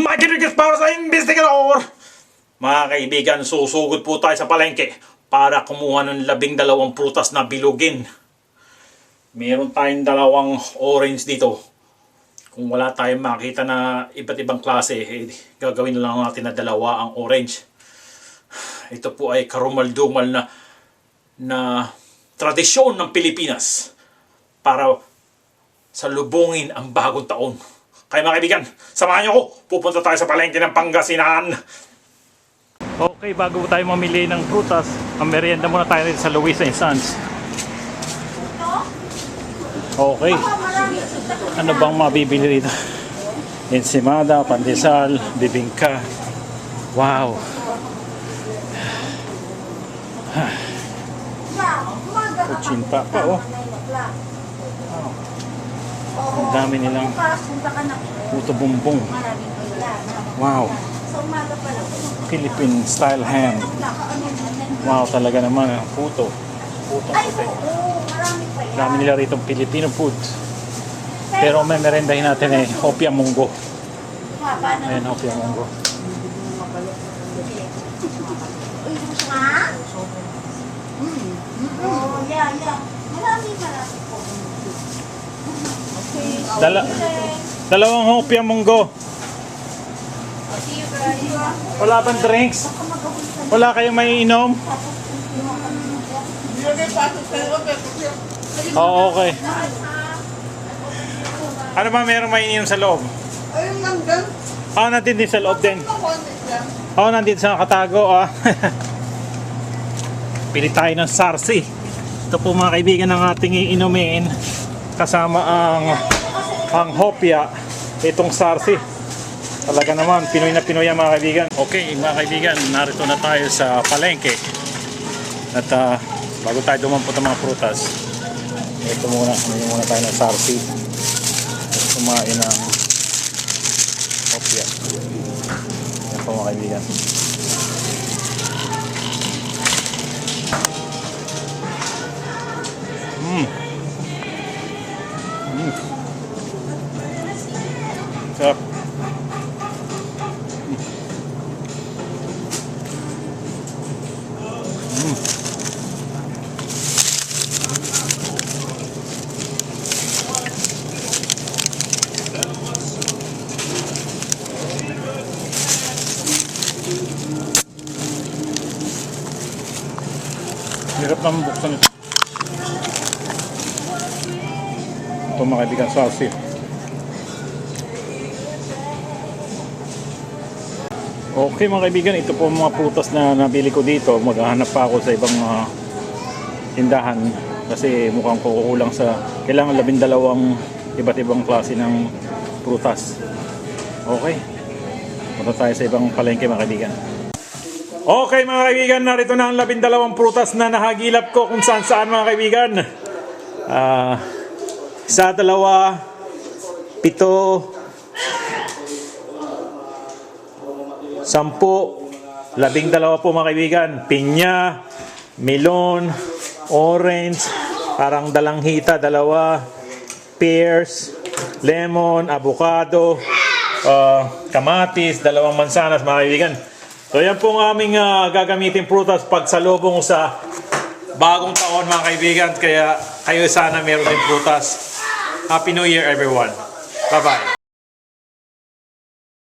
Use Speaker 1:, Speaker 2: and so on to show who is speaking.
Speaker 1: Makikinig para sa investigador! Mga kaibigan, susugod po tayo sa palengke para kumuha ng 12 prutas na bilugin. Meron tayong 2 orange dito. Kung wala tayong makita na iba't ibang klase, gagawin na lang natin na 2 ang orange. Ito po ay karumal-dumal na tradisyon ng Pilipinas para salubungin ang bagong taon. Kaya mga kaibigan, samahan niyo ako. Pupunta tayo sa palengke ng Pangasinan. Okay, bago tayo mamili ng prutas, ang merienda muna tayo rin sa Luisa & Sons. Okay. Ano bang mabibili dito? Ensimada, pandesal, bibingka. Wow. Kutsinta pa, oh. Ang dami nilang puto bumbong. Wow. Philippine style ham. Wow, talaga naman ang puto. Puto puti. Dami nila rito Filipino food. Pero may merendahin natin hopia munggo. Ayan, hopia munggo. Dalawang hopia munggo. Wala bang drinks? Wala kayong may inom? Oo, okay. Ano ba meron may ininom sa loob?
Speaker 2: Ayun nandun.
Speaker 1: Nandito din sa loob din. Nandito sa katago. Pili tayo ng sarsi. Ito po mga kaibigan ang ating iinumin. Kasama ang hopia. Itong sarsi. Talaga naman, Pinoy na Pinoy mga kaibigan. Okay, mga kaibigan, narito na tayo sa palengke. At bago tayo dumampot ng mga prutas, ito muna tayo ng sarsi. At kumain ng hopia. Yan po mga kaibigan. Sarap. Hirap naman buksan ito. Ito mga kaibigan, sarsi. Okay mga kaibigan, ito po mga prutas na nabili ko dito. Maghahanap pa ako sa ibang tindahan kasi mukhang kukulang sa kailangan 12 iba't ibang klase ng prutas. Okay, punta tayo sa ibang palengke mga kaibigan. Okay mga kaibigan, narito na ang 12 prutas na nahagilap ko kung saan saan mga kaibigan. 1, 2, 7, 10, 12 po mga kaibigan. Pinya, melon, orange, parang dalanghita, 2, pears, lemon, avocado, kamatis, 2 mansanas mga kaibigan. So yan po ang aming gagamitin prutas pagsalubong sa bagong taon mga kaibigan. Kaya kayo sana meron din prutas. Happy New Year everyone. Bye bye.